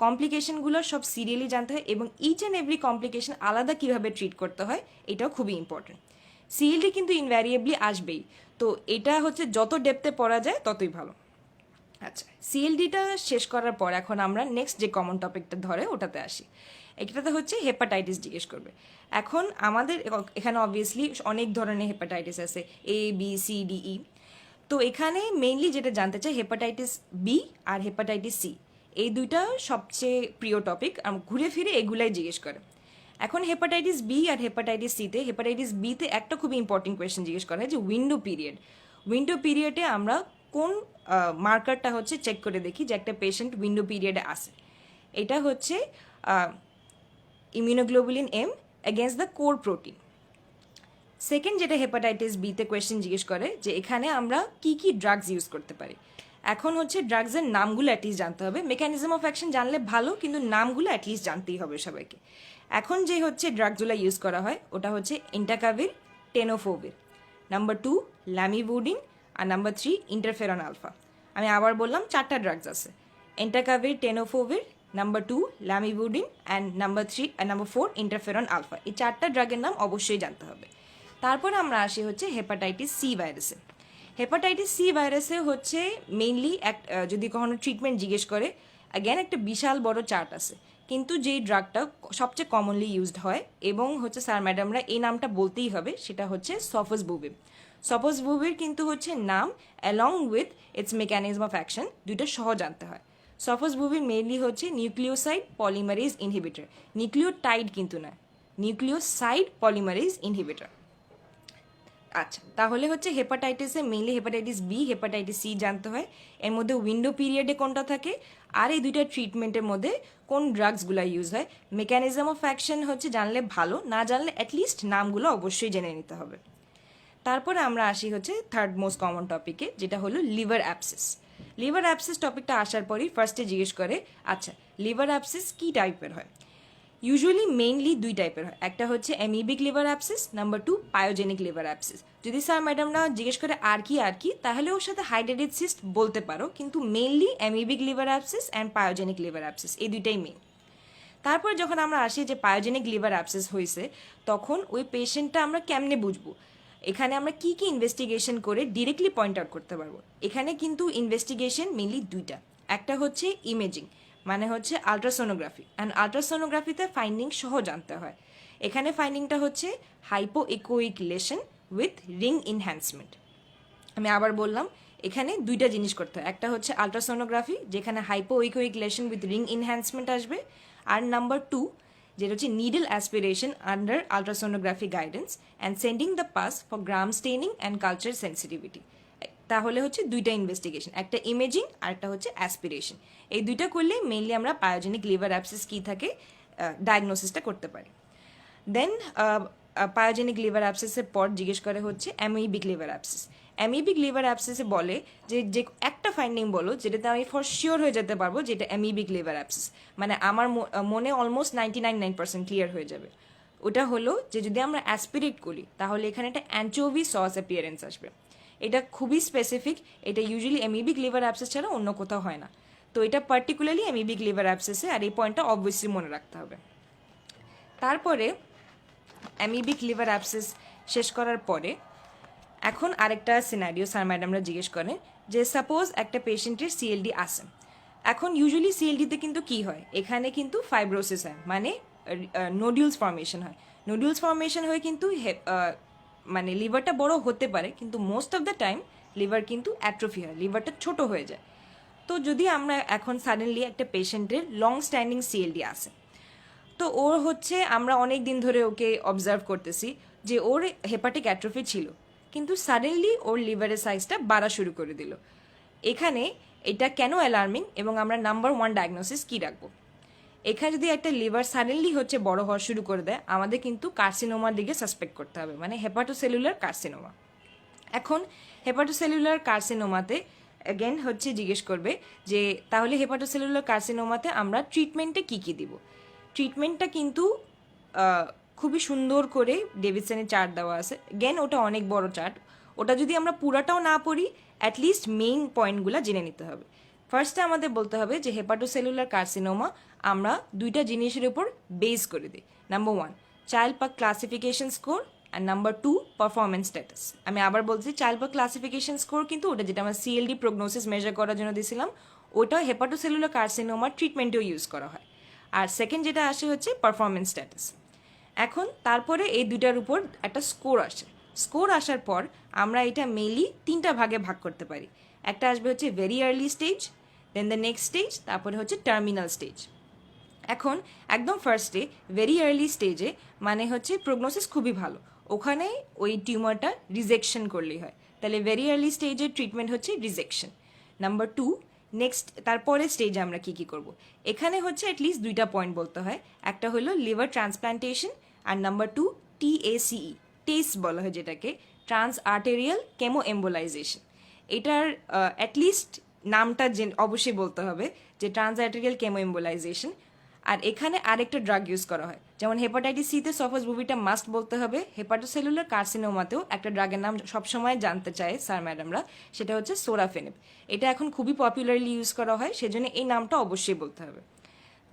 কমপ্লিকেশনগুলো সব সিরিয়ালি জানতে হয় এবং ইচ অ্যান্ড এভরি কমপ্লিকেশন আলাদা কীভাবে ট্রিট করতে হয় এটাও খুবই ইম্পর্টেন্ট। সিএলডি কিন্তু ইনভ্যারিয়েবলি আসবেই, তো এটা হচ্ছে যত ডেপথে পড়া যায় ততই ভালো। আচ্ছা, সিএলডিটা শেষ করার পর এখন আমরা নেক্সট যে কমন টপিকটা ধরে ওটাতে আসি। এটাতে হচ্ছে হেপাটাইটিস জিজ্ঞেস করবে। এখন আমাদের এখানে অবভিয়াসলি অনেক ধরনের হেপাটাইটিস আছে, A B C D E। তো এখানে মেইনলি যেটা জানতে চাই হেপাটাইটিস বি আর হেপাটাইটিস সি, এই দুইটা সবচেয়ে প্রিয় টপিক, ঘুরে ফিরে এগুলাই জিজ্ঞেস করে। এখন হেপাটাইটিস বি আর হেপাটাইটিস সিতে, হেপাটাইটিস বিতে একটা খুবই ইম্পর্টেন্ট কোয়েশ্চেন জিজ্ঞেস করা হয় যে উইন্ডো পিরিয়ডে আমরা কোন মার্কারটা হচ্ছে চেক করে দেখি যে একটা পেশেন্ট উইন্ডো পিরিয়ডে আসে। এটা হচ্ছে immunoglobulin M against the core protein. Second যেটা হেপাটাইটিস বিতে কোয়েশ্চেন জিজ্ঞেস করে যে এখানে আমরা কি কি ড্রাগস ইউজ করতে পারি। এখন হচ্ছে ড্রাগসের নামগুলো অ্যাটলিস্ট জানতে হবে, মেকানিজম অফ অ্যাকশন জানলে ভালো, কিন্তু নামগুলো অ্যাটলিস্ট জানতেই হবে সবাইকে। এখন যে হচ্ছে ড্রাগসগুলো ইউজ করা হয় ওটা হচ্ছে এন্টাকাভির, টেনোফোভির, নাম্বার 2 ল্যামিভুডিন, আর নাম্বার 3 ইন্টারফেরন আলফা। আমি আবার বললাম 4টা ড্রাগস আছে, entecavir, tenofovir, number 2 lamivudine and number 4 interferon alpha. এই 4টা ড্রাগের নাম অবশ্যই জানতে হবে। তারপরে আমরা আসি হচ্ছে হেপাটাইটিস সি ভাইরাসে। হেপাটাইটিস সি ভাইরাসে হচ্ছে মেইনলি যদি কখনো ট্রিটমেন্ট জিজ্ঞেস করে, অ্যাগেন একটা বিশাল বড় চার্ট আছে, কিন্তু যেই ড্রাগটা সবচেয়ে কমনলি ইউজড হয় এবং হচ্ছে স্যার ম্যাডামরা এই নামটা বলতেই হবে, সেটা হচ্ছে সফসবুভির। সফসবুভির কিন্তু হচ্ছে নাম along with its mechanism of action দুইটা সহ জানতে হয়। সফসবুভির মেইনলি হচ্ছে নিউক্লিওসাইড পলিমারেজ ইনহিবিটর, নিউক্লিওটাইড কিন্তু না, নিউক্লিওসাইড পলিমারেজ ইনহিবিটর। আচ্ছা, তাহলে হচ্ছে হেপাটাইটিসে mainly hepatitis B, hepatitis C জানতে হয়, এর মধ্যে উইন্ডো পিরিয়ডে কোনটা থাকে, আর এই দুইটা ট্রিটমেন্টের মধ্যে কোন ড্রাগসগুলো ইউজ হয়। মেকানিজম অফ অ্যাকশন হচ্ছে জানলে ভালো, না জানলে অ্যাটলিস্ট নামগুলো অবশ্যই জেনে নিতে হবে। তারপরে আমরা আসি হচ্ছে থার্ড মোস্ট কমন টপিকে, যেটা হলো লিভার অ্যাবসেস। লিভার অ্যাবসেস টপিকটা আসার পরই ফার্স্টে জিজ্ঞেস করে আচ্ছা লিভার অ্যাবসেস কী টাইপের হয়। ইউজুয়ালি মেইনলি 2 টাইপের হয়, একটা হচ্ছে amoebic liver abscess, number 2 pyogenic liver abscess. যদি স্যার ম্যাডামরা জিজ্ঞেস করে আর কি তাহলে ওর সাথে হাইড্রেটেড সিস্ট বলতে পারো, কিন্তু mainly amoebic liver abscess and pyogenic liver abscess, এই দুইটাই মেইন। তারপর যখন আমরা আসি যে পায়োজেনিক লিভার অ্যাবসেস হয়েছে, তখন ওই পেশেন্টটা আমরা কেমনে বুঝবো, এখানে আমরা কি কি ইনভেস্টিগেশন করে ডিরেক্টলি পয়েন্ট আউট করতে পারবো। এখানে কিন্তু ইনভেস্টিগেশন মেইনলি 2টা, একটা হচ্ছে ইমেজিং মানে হচ্ছে আলট্রাসোনোগ্রাফি, অ্যান্ড আলট্রাসোনোগ্রাফিতে ফাইন্ডিং সহ জানতে হয়। এখানে ফাইন্ডিংটা হচ্ছে hypo echoic lesion with ring enhancement. আমি আবার বললাম এখানে 2টা জিনিস করতে হয়, একটা হচ্ছে আলট্রাসোনোগ্রাফি যেখানে hypo echoic lesion with ring enhancement আসবে, আর নাম্বার 2 যেটা হচ্ছে needle aspiration under ultrasonography guidance and sending the pus for Gram staining and culture sensitivity. তাহলে হচ্ছে 2টা ইনভেস্টিগেশন, একটা ইমেজিং আর একটা হচ্ছে অ্যাসপিরেশন। এই 2টা করলে মেইনলি আমরা পায়োজেনিক লিভার অ্যাবসেস কী থাকে ডায়াগনোসিসটা করতে পারি। দেন পায়োজেনিক লিভার অ্যাবসেসের পর জিজ্ঞেস করে হচ্ছে amoebic liver abscess. Amoebic liver অ্যাবসেসে বলে যে একটা ফাইন্ডিং বলো যেটাতে আমি ফর শিওর হয়ে যেতে পারবো যেটা অ্যামিবিক লিভার অ্যাবসেস, মানে আমার মনে অলমোস্ট 99% ক্লিয়ার হয়ে যাবে। ওটা হলো যে যদি আমরা অ্যাসপিরেট করি তাহলে এখানে একটা অ্যানচোভি সস অ্যাপিয়ারেন্স আসবে। এটা খুবই স্পেসিফিক, এটা ইউজুয়ালি অ্যামিবিক লিভার অ্যাবসেস ছাড়া অন্য কোথাও হয় না, তো এটা পার্টিকুলারলি অ্যামিবিক লিভার অ্যাবসেসে, আর এই পয়েন্টটা অবভিয়াসলি মনে রাখতে হবে। তারপরে অ্যামিবিক লিভার অ্যাবসেস শেষ করার পরে এখন আরেকটা সিনারিও স্যার ম্যাডামরা জিজ্ঞেস করেন যে সাপোজ একটা পেশেন্টের সিএলডি আসে। এখন ইউজুয়ালি সিএলডিতে কিন্তু কি হয়, এখানে কিন্তু ফাইব্রোসিস হয়, মানে নোডিউলস ফর্মেশন হয়। নোডিউলস ফর্মেশন হয়ে কিন্তু মানে লিভারটা বড় হতে পারে, কিন্তু most of the time liver কিন্তু অ্যাট্রোফি হয়, লিভারটা ছোট হয়ে যায়। তো যদি আমরা এখন সাডেনলি একটা পেশেন্টের লং স্ট্যান্ডিং সিএলডি আসে, তো ওর হচ্ছে আমরা অনেক দিন ধরে ওকে অবজার্ভ করতেছি যে ওর হেপাটিক অ্যাট্রোফি ছিল, কিন্তু সাডেনলি ওর লিভারের সাইজটা বাড়া শুরু করে দিল। এখানে এটা কেন অ্যালার্মিং এবং আমরা নাম্বার 1 ডায়াগনোসিস কী রাখবো। এখানে যদি একটা লিভার সাডেনলি হচ্ছে বড় হওয়া শুরু করে দেয়, আমাদের কিন্তু কার্সিনোমার দিকে সাসপেক্ট করতে হবে, মানে হেপাটোসেলুলার কার্সিনোমা। এখন হেপাটোসেলুলার কার্সিনোমাতে অ্যাগেন হচ্ছে জিজ্ঞেস করবে যে তাহলে হেপাটোসেলুলার কার্সিনোমাতে আমরা ট্রিটমেন্টে কী কী দিব। ট্রিটমেন্টটা কিন্তু খুবই সুন্দর করে ডেভিডসনের চার্ট দেওয়া আছে, অ্যাগেন ওটা অনেক বড় চার্ট, ওটা যদি আমরা পুরাটাও না পড়ি অ্যাটলিস্ট মেইন পয়েন্টগুলো জেনে নিতে হবে। ফার্স্টে আমাদের বলতে হবে যে হেপাটোসেলুলার কার্সিনোমা আমরা দুইটা জিনিসের উপর বেস করে দিই। নাম্বার 1 চাইল্ড পার্ক ক্লাসিফিকেশন স্কোর, আর নাম্বার 2 পারফরমেন্স স্ট্যাটাস। আমি আবার বলছি চাইল্ড পার্ক ক্লাসিফিকেশন স্কোর কিন্তু ওটা যেটা আমরা সিএলডি প্রগনোসিস মেজার করার জন্য দিয়েছিলাম, ওটা হেপাটোসেলুলার কার্সিনোমার ট্রিটমেন্টেও ইউজ করা হয়। আর সেকেন্ড যেটা আসে হচ্ছে পারফরমেন্স স্ট্যাটাস। এখন তারপরে এই দুইটার উপর একটা স্কোর আসে। স্কোর আসার পর আমরা এটা মেইনলি 3টা ভাগে ভাগ করতে পারি। একটা আসবে হচ্ছে very early stage, then the next stage, তারপরে হচ্ছে টার্মিনাল স্টেজ। এখন একদম ফার্স্টে ভেরি আর্লি স্টেজে মানে হচ্ছে প্রগনোসিস খুবই ভালো, ওখানে ওই টিউমারটা রিজেকশন করলেই হয়, তাহলে ভেরি আর্লি স্টেজের ট্রিটমেন্ট হচ্ছে রিজেকশন। নাম্বার 2 নেক্সট তারপরে স্টেজে আমরা কী করব, এখানে হচ্ছে অ্যাটলিস্ট 2টা পয়েন্ট বলতে হয়। একটা হলো লিভার ট্রান্সপ্লান্টেশন, আর নাম্বার 2 TACE, টেস্ট বলা হয় যেটাকে, ট্রান্স আর্টেরিয়াল কেমো এম্বোলাইজেশন। এটার অ্যাটলিস্ট নামটা অবশ্যই বলতে হবে যে ট্রান্স আর্টেরিয়াল কেমো এম্বোলাইজেশন। আর এখানে আরেকটা ড্রাগ ইউজ করা হয়, যেমন হেপাটাইটিস সিতে সফাস বুবিটা মাস্ট বলতে হবে, হেপাটোসেলুলার কার্সিনোমাতেও একটা ড্রাগের নাম সবসময় জানতে চায় স্যার ম্যাডামরা, সেটা হচ্ছে সোরাফেনিব। এটা এখন খুবই পপুলারলি ইউজ করা হয়, সেজন্য এই নামটা অবশ্যই বলতে হবে।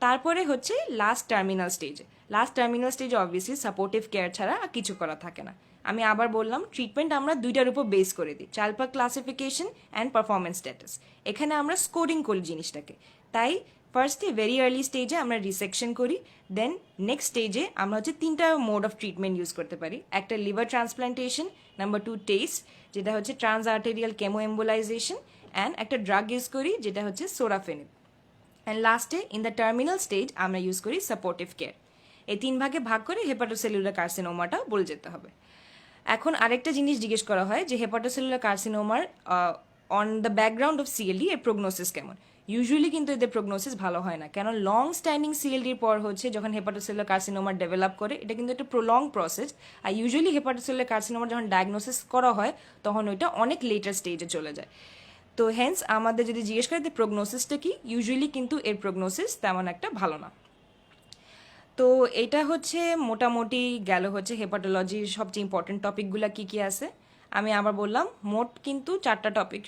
তারপরে হচ্ছে লাস্ট টার্মিনাল স্টেজে। লাস্ট টার্মিনাল স্টেজে অবভিয়াসলি সাপোর্টিভ কেয়ার ছাড়া আর কিছু করা থাকে না। আমি আবার বললাম ট্রিটমেন্ট আমরা দুইটার উপর বেস করে দিই, চাইল্ড পার্ক ক্লাসিফিকেশন অ্যান্ড পারফরমেন্স স্ট্যাটাস। এখানে আমরা স্কোরিং করি জিনিসটাকে। তাই ফার্স্টে ভেরি আর্লি স্টেজে আমরা রিসেকশন করি, দেন নেক্সট স্টেজে আমরা হচ্ছে 3টা মোড অফ ট্রিটমেন্ট ইউজ করতে পারি। একটা লিভার ট্রান্সপ্লান্টেশন, নাম্বার 2 টেস্ট যেটা হচ্ছে trans arterial chemo embolisation, and একটা ড্রাগ ইউজ করি যেটা হচ্ছে সোরাফেনিব। অ্যান্ড লাস্টে ইন দ্য টার্মিনাল স্টেজ আমরা ইউজ করি সাপোর্টিভ কেয়ার। এই 3 ভাগে ভাগ করে হেপাটোসেলুলার কার্সিনোমাটা বলে যেতে হবে। এখন আরেকটা জিনিস জিজ্ঞেস করা হয় যে হেপাটোসেলুলার কার্সিনোমার on the background of CLD এর প্রগনোসিস কেমন। ইউজুয়ালি কিন্তু এদের প্রগনোসিস ভালো হয় না, কেন লং স্ট্যান্ডিং সিএলডির পর হচ্ছে যখন হেপাটোসেলুলার কার্সিনোমার ডেভেলপ করে, এটা কিন্তু একটা প্রলং প্রসেস। আর ইউজুয়ালি হেপাটোসেলুলার কার্সিনোমার যখন ডায়াগনোসিস করা হয় তখন ওইটা অনেক লেটার স্টেজে চলে যায়। তো হেন্স আমাদের যদি জিজ্ঞেস করে যে প্রগনোসিসটা কি, ইউজুয়ালি কিন্তু এর প্রগনোসিস তেমন একটা ভালো না। তো এটা হচ্ছে মোটামুটি গেল হচ্ছে হেপাটোলজির সবচেয়ে ইম্পর্টেন্ট টপিকগুলো কী কী আছে। আমি আবার বললাম মোট কিন্তু 4টা টপিক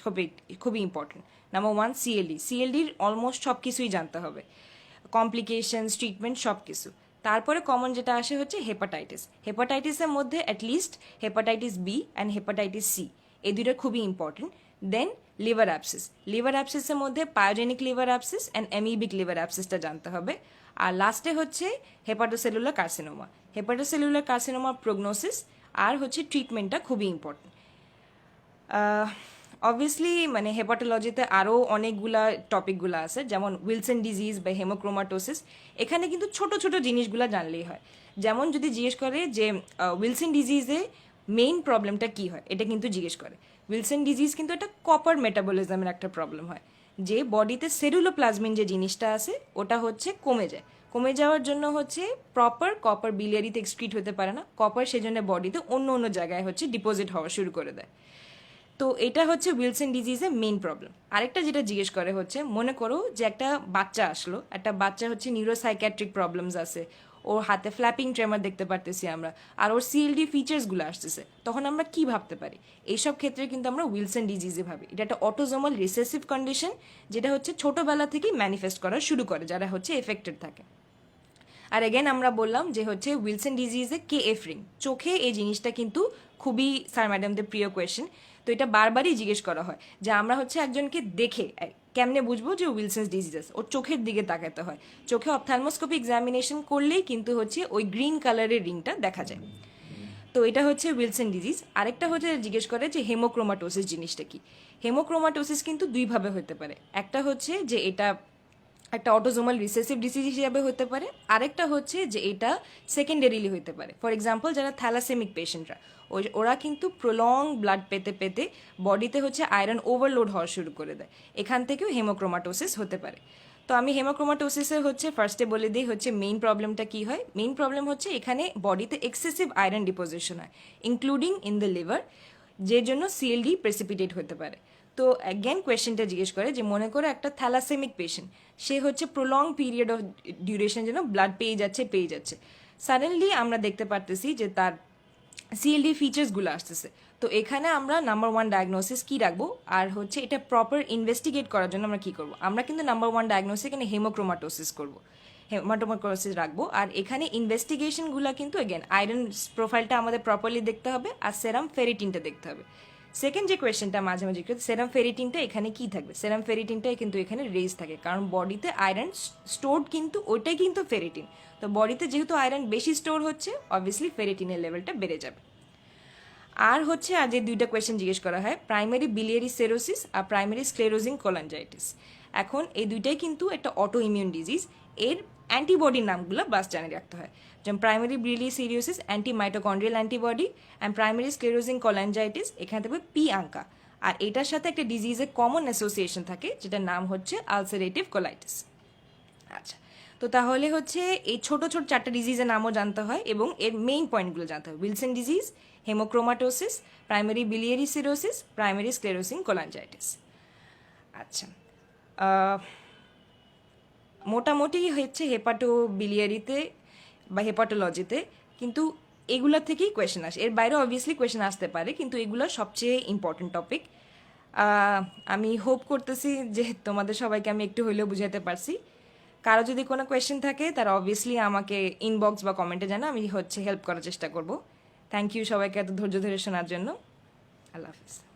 খুবই ইম্পর্টেন্ট। Number 1 CLD. সিএলডির অলমোস্ট সব কিছুই জানতে হবে, কমপ্লিকেশনস, ট্রিটমেন্ট সব কিছু। তারপরে কমন যেটা আসে হচ্ছে হেপাটাইটিস। হেপাটাইটিসের মধ্যে at least hepatitis B and hepatitis C, এই দুইটা খুবই important. Then liver abscess. Liver অ্যাপসিসের মধ্যে pyogenic liver abscess and amoebic liver অ্যাপসিসটা জানতে হবে। আর লাস্টে হচ্ছে hepatocellular carcinoma. Hepatocellular carcinoma prognosis আর হচ্ছে ট্রিটমেন্টটা খুবই ইম্পর্টেন্ট। অবভিয়াসলি মানে হেপাটোলজিতে আরও অনেকগুলা টপিকগুলো আছে, যেমন উইলসন ডিজিজ বা হেমোক্রোমাটোসিস। এখানে কিন্তু ছোট ছোট জিনিসগুলো জানলেই হয়। যেমন যদি জিজ্ঞেস করে যে উইলসন ডিজিজে মেইন প্রবলেমটা কী হয়, এটা কিন্তু জিজ্ঞেস করে। উইলসন ডিজিজ কিন্তু একটা কপার মেটাবলিজমের একটা প্রবলেম হয়, যে বডিতে সেলুলোপ্লাজমিন যে জিনিসটা আছে ওটা হচ্ছে কমে যায়। কমে যাওয়ার জন্য হচ্ছে প্রপার কপার বিলিয়ারিতে এক্সক্রিট হতে পারে না, কপার সেজন্য বডিতে অন্য অন্য জায়গায় হচ্ছে ডিপোজিট হওয়া শুরু করে দেয়। তো এটা হচ্ছে উইলসন ডিজিজের মেইন প্রবলেম। আরেকটা যেটা জিজ্ঞেস করে হচ্ছে, মনে করো যে একটা বাচ্চা আসলো, একটা বাচ্চা হচ্ছে নিউরোসাইকিয়াট্রিক প্রবলেমস আছে, ওর হাতে ফ্ল্যাপিং ট্রেমার দেখতে পারতেছি আমরা, আর ওর সিএলডি ফিচার্সগুলো আসতেছে, তখন আমরা কি ভাবতে পারি? এইসব ক্ষেত্রে কিন্তু আমরা উইলসন ডিজিজে ভাবি। এটা একটা অটোজোমাল রিসেসিভ কন্ডিশন, যেটা হচ্ছে ছোটোবেলা থেকেই ম্যানিফেস্ট করা শুরু করে যারা হচ্ছে এফেক্টেড থাকে। আর এগেন আমরা বললাম যে হচ্ছে উইলসন ডিজিজে KF রিং, চোখে এই জিনিসটা কিন্তু খুবই স্যার ম্যাডামদের প্রিয় কোয়েশ্চেন। তো এটা বারবারই জিজ্ঞেস করা হয় যে আমরা হচ্ছে একজনকে দেখে কেমনে বুঝবো যে উইলসন্স ডিজিজ, ওর চোখের দিকে তাকাতে হয়। চোখে অপথ্যালমোস্কোপি এক্সামিনেশন করলেই কিন্তু হচ্ছে ওই গ্রিন কালারের রিংটা দেখা যায়। তো এটা হচ্ছে উইলসন ডিজিজ। আরেকটা হচ্ছে জিজ্ঞেস করে যে হেমোক্রোমাটোসিস জিনিসটা কি। হেমোক্রোমাটোসিস কিন্তু দুইভাবে হতে পারে, একটা হচ্ছে যে এটা একটা অটোজোমাল রিসেসিভ ডিজিজ হিসাবে হতে পারে, আরেকটা হচ্ছে যে এটা সেকেন্ডারিলি হতে পারে। ফর এক্সাম্পল যারা থ্যালাসেমিক পেশেন্টরা, ওরা কিন্তু প্রলং ব্লাড পেতে পেতে বডিতে হচ্ছে আয়রন ওভারলোড হওয়া শুরু করে দেয়, এখান থেকেও হেমোক্রোমাটোসিস হতে পারে। তো আমি হেমোক্রোমাটোসিসের হচ্ছে ফার্স্টে বলে দিই হচ্ছে মেইন প্রবলেমটা কী হয়। মেইন প্রবলেম হচ্ছে এখানে বডিতে এক্সেসিভ আয়রন ডিপোজিশন হয়, ইনক্লুডিং ইন দ্য লিভার, যে জন্য সিএলডি প্রেসিপিটেট হতে পারে। তো অ্যাগেন কোয়েশ্চেনটা জিজ্ঞেস করে যে মনে করো একটা থ্যালাসেমিক পেশেন্ট, সে হচ্ছে প্রলং পিরিয়ড অফ ডিউরেশন জন্য ব্লাড পেয়ে যাচ্ছে। সাডেনলি আমরা দেখতে পারতেছি যে তার সিএলডি ফিচার্সগুলো আসতেছে। তো এখানে আমরা নাম্বার ওয়ান ডায়াগনোসিস কী রাখবো, আর হচ্ছে এটা প্রপার ইনভেস্টিগেট করার জন্য আমরা কী করবো, আমরা কিন্তু নাম্বার ওয়ান ডায়াগনোসিস এখানে হেমোক্রোমাটোসিস করবো, হেমাটোমাটোসিস রাখবো। আর এখানে ইনভেস্টিগেশনগুলো কিন্তু এগেন আয়রন প্রোফাইলটা আমাদের প্রপারলি দেখতে হবে, আর সেরাম ফেরিটিনটা দেখতে হবে। সেকেন্ড যে কোয়েশ্চেনটা মাঝে মাঝে সেরাম ফেরিটিনটা এখানে কি থাকবে, সেরাম ফেরিটিনটাই কিন্তু এখানে রেজ থাকে, কারণ বডিতে আয়রন স্টোরড কিন্তু ওইটাই কিন্তু ফেরিটিন। তো বডিতে যেহেতু আয়রন বেশি স্টোর হচ্ছে, অবভিয়াসলি ফেরিটিনের লেভেলটা বেড়ে যাবে। আর হচ্ছে আর যে দুইটা কোয়েশ্চেন জিজ্ঞেস করা হয়, প্রাইমারি বিলিয়ারি সেরোসিস আর প্রাইমারি স্ক্লেরোজিং কোলাঞ্জাইটিস। এখন এই দুইটাই কিন্তু একটা অটো ইমিউন ডিজিজ, এর অ্যান্টিবডির নামগুলো বাস জানে রাখতে হয়। যেমন primary biliary cirrhosis anti mitochondrial antibody, and primary sclerosing cholangitis এখানে থাকবে পি আঙ্কা। আর এটার সাথে একটা ডিজিজের কমন অ্যাসোসিয়েশন থাকে, যেটার নাম হচ্ছে আলসারেটিভ কোলাইটিস। আচ্ছা, তো তাহলে হচ্ছে এই ছোট ছোট চারটা ডিজিজের নামও জানতে হয় এবং এর মেইন পয়েন্টগুলো জানতে হয়। Wilson disease, haemochromatosis, primary biliary cirrhosis, primary sclerosing cholangitis. আচ্ছা, মোটামুটি হচ্ছে হেপাটো বিলিয়ারিতে বা হেপাটোলজিতে কিন্তু এগুলা থেকেই কোয়েশ্চেন আসে, এর বাইরে অবভিয়াসলি কোয়েশ্চেন আসতে পারে, কিন্তু এগুলো সবচেয়ে ইম্পর্টেন্ট টপিক। আমি হোপ করতেছি যে তোমাদের সবাইকে আমি একটু হইলেও বুঝাতে পারছি। কারো যদি কোনো কোয়েশ্চেন থাকে তারা অবভিয়াসলি আমাকে ইনবক্স বা কমেন্টে জানা, আমি হচ্ছে হেল্প করার চেষ্টা করব। থ্যাংক ইউ সবাইকে এত ধৈর্য ধরে শোনার জন্য। আল্লাহ হাফিজ।